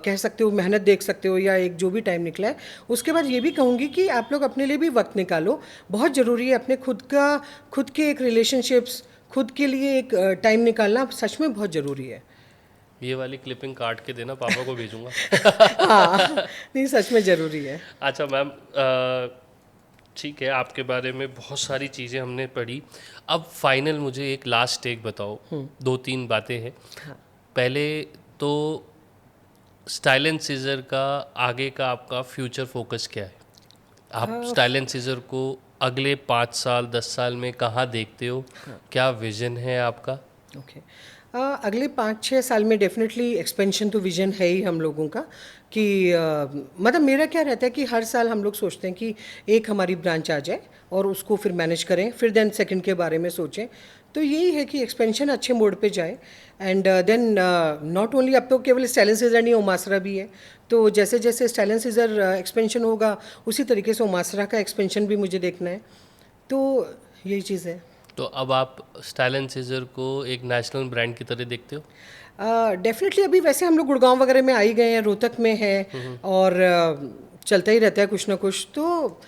कह सकते हो मेहनत देख सकते हो, या एक जो भी टाइम निकला है, उसके बाद ये भी कहूँगी कि आप लोग अपने लिए भी वक्त निकालो। बहुत ज़रूरी है अपने खुद के एक रिलेशनशिप्स, खुद के लिए एक टाइम निकालना सच में बहुत ज़रूरी है। ये वाली क्लिपिंग काट के देना, पापा को भेजूंगा। हाँ, नहीं सच में ज़रूरी है। अच्छा मैम, ठीक है, आपके बारे में बहुत सारी चीज़ें हमने पढ़ी। अब फाइनल मुझे एक लास्ट टेक बताओ, 2-3 बातें हैं। पहले तो स्टाइल एंड सीजर का आगे का आपका फ्यूचर फोकस क्या है? आप स्टाइल एंड सीजर को अगले 5 साल 10 साल में कहाँ देखते हो? क्या विजन है आपका? ओके, अगले 5-6 साल में डेफिनेटली एक्सपेंशन तो विजन है ही हम लोगों का, कि मतलब मेरा क्या रहता है कि हर साल हम लोग सोचते हैं कि एक हमारी ब्रांच आ जाए और उसको फिर मैनेज करें, फिर देन सेकंड के बारे में सोचें। तो यही है कि एक्सपेंशन अच्छे मोड पे जाए, एंड देन नॉट ओनली, अब तो केवल स्टाइल एंड सीजर नहीं, ओमासरा भी है। तो जैसे जैसे स्टाइल एंड सीजर एक्सपेंशन होगा, उसी तरीके से ओमासरा का एक्सपेंशन भी मुझे देखना है। तो यही चीज़ है। तो अब आप स्टाइल एंड सीजर को एक नेशनल ब्रांड की तरह देखते हो? डेफिनेटली अभी वैसे हम लोग गुड़गांव वगैरह में आ ही गए हैं, रोहतक में है, और चलता ही रहता है कुछ ना कुछ, तो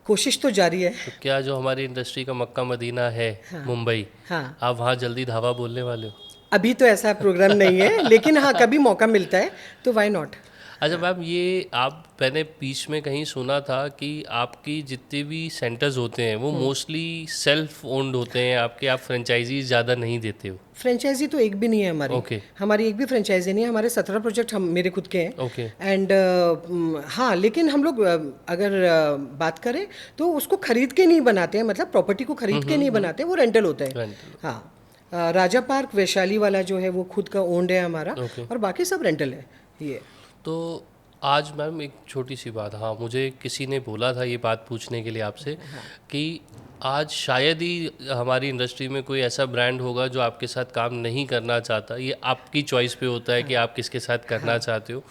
कोशिश तो जारी है। तो क्या जो हमारी इंडस्ट्री का मक्का मदीना है, मुंबई, हाँ, आप वहाँ जल्दी धावा बोलने वाले हो? अभी तो ऐसा प्रोग्राम नहीं है, लेकिन हाँ कभी मौका मिलता है तो व्हाई नॉट। अच्छा मैम, ये आप, मैंने बीच में कहीं सुना था कि आपकी जितने भी सेंटर्स होते हैं वो मोस्टली सेल्फ ओन्ड होते हैं आपके, आप फ्रेंचाइजी ज़्यादा नहीं देते हो? फ्रेंचाइजी तो एक भी नहीं है हमारी। Okay. हमारी एक भी फ्रेंचाइजी नहीं है। हमारे 17 प्रोजेक्ट हम मेरे खुद के हैं। Okay. एंड हाँ, लेकिन हम लोग अगर बात करें तो उसको खरीद के नहीं बनाते हैं, मतलब प्रॉपर्टी को खरीद के नहीं बनाते, वो रेंटल होता है। Rental. हाँ, राजा पार्क वैशाली वाला जो है वो खुद का ओन्ड है हमारा, Okay. और बाकी सब रेंटल है ये। तो आज मैम एक छोटी सी बात, हाँ मुझे किसी ने बोला था ये बात पूछने के लिए आपसे, कि आज शायद ही हमारी इंडस्ट्री में कोई ऐसा ब्रांड होगा जो आपके साथ काम नहीं करना चाहता। ये आपकी चॉइस पे होता है कि आप किसके साथ करना चाहते हो।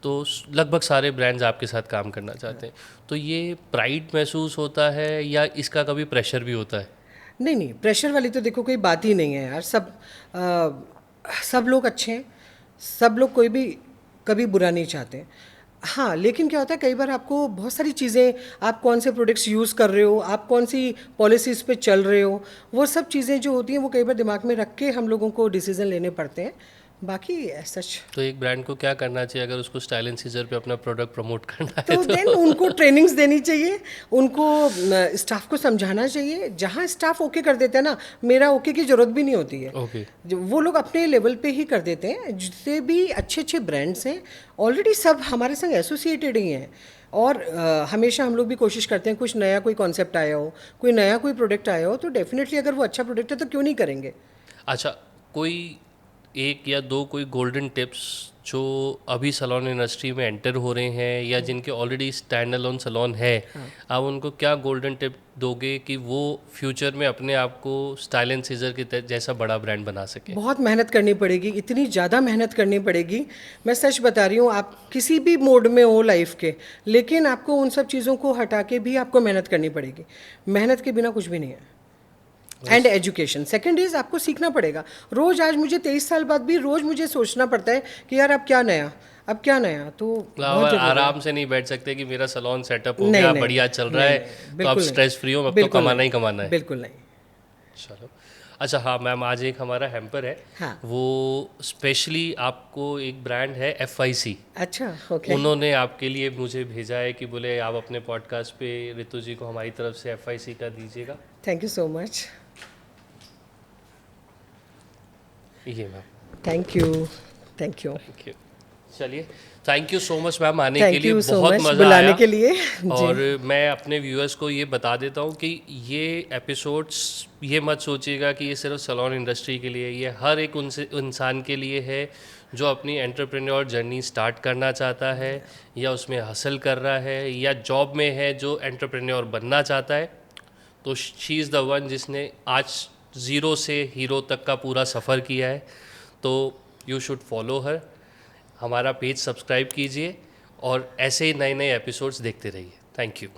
तो लगभग सारे ब्रांड्स आपके साथ काम करना चाहते हैं। तो ये प्राइड महसूस होता है या इसका कभी प्रेशर भी होता है? नहीं, प्रेशर वाली तो देखो कोई बात ही नहीं है यार। सब लोग अच्छे हैं, सब लोग कोई भी कभी बुरा नहीं चाहते। हाँ, लेकिन क्या होता है कई बार आपको बहुत सारी चीज़ें, आप कौन से प्रोडक्ट्स यूज़ कर रहे हो, आप कौन सी पॉलिसीज़ पे चल रहे हो, वो सब चीज़ें जो होती हैं वो कई बार दिमाग में रख के हम लोगों को डिसीजन लेने पड़ते हैं। बाकी सच तो एक ब्रांड को क्या करना चाहिए अगर उसको स्टाइल एंड सीजर पे अपना प्रोडक्ट प्रमोट करना है? तो देन उनको ट्रेनिंग्स देनी चाहिए, उनको स्टाफ को समझाना चाहिए। जहाँ स्टाफ ओके कर देता है ना, मेरा ओके की ज़रूरत भी नहीं होती है। ओके। वो लोग अपने लेवल पे ही कर देते हैं। जितने भी अच्छे अच्छे ब्रांड्स हैं ऑलरेडी सब हमारे संग एसोसिएटेड ही हैं, और हमेशा हम लोग भी कोशिश करते हैं कुछ नया, कोई कॉन्सेप्ट आया हो, कोई नया कोई प्रोडक्ट आया हो, तो डेफिनेटली अगर वो अच्छा प्रोडक्ट है तो क्यों नहीं करेंगे। अच्छा, कोई एक या दो कोई गोल्डन टिप्स जो अभी सैलून इंडस्ट्री में एंटर हो रहे हैं या जिनके ऑलरेडी स्टैंड अलोन सैलून है, आप उनको क्या गोल्डन टिप दोगे कि वो फ्यूचर में अपने आप को स्टाइल एंड सीजर के जैसा बड़ा ब्रांड बना सके? बहुत मेहनत करनी पड़ेगी, इतनी ज़्यादा मेहनत करनी पड़ेगी। मैं सच बता रही हूँ, आप किसी भी मोड में हो लाइफ के, लेकिन आपको उन सब चीज़ों को हटा के भी आपको मेहनत करनी पड़ेगी। मेहनत के बिना कुछ भी नहीं है। एंड एजुकेशन सेकेंड इज, आपको सीखना पड़ेगा रोज़। आज मुझे 23 साल बाद भी रोज़ मुझे सोचना पड़ता है कि यार अब क्या नया, अब क्या नया। तो बहुत आराम से नहीं बैठ सकते कि मेरा सैलून सेटअप हो गया, बढ़िया चल रहा है, तो अब स्ट्रेस फ्री हो, अब तो कमाना ही कमाना है। बिल्कुल नहीं। चलो, अच्छा हाँ मैम, आज एक हमारा हैम्पर है। हाँ। वो स्पेशली आपको एक ब्रांड है FIC, अच्छा, ओके। उन्होंने आपके लिए मुझे भेजा है कि बोले आप अपने पॉडकास्ट पे ऋतु जी को हमारी तरफ से FIC का दीजिएगा। Thank you so much. ये ma'am, thank you, thank you. Thank you. चलिए, thank you so much ma'am आने के थैंक लिए, यू सो बहुत मच मज़ा बुलाने आया। के लिए। और जी। मैं अपने व्यूअर्स को ये बता देता हूँ कि ये एपिसोड्स, ये मत सोचिएगा कि ये सिर्फ सैलून इंडस्ट्री के लिए, ये हर एक उनसे इंसान के लिए है जो अपनी एंटरप्रेन्योर जर्नी स्टार्ट करना चाहता है या उसमें हासिल कर रहा है या जॉब में है जो एंटरप्रेन्योर बनना चाहता है। तो शी इज़ द वन जिसने आज ज़ीरो से हीरो तक का पूरा सफ़र किया है। तो यू शुड फॉलो हर, हमारा पेज सब्सक्राइब कीजिए और ऐसे ही नए नए एपिसोड्स देखते रहिए। Thank you.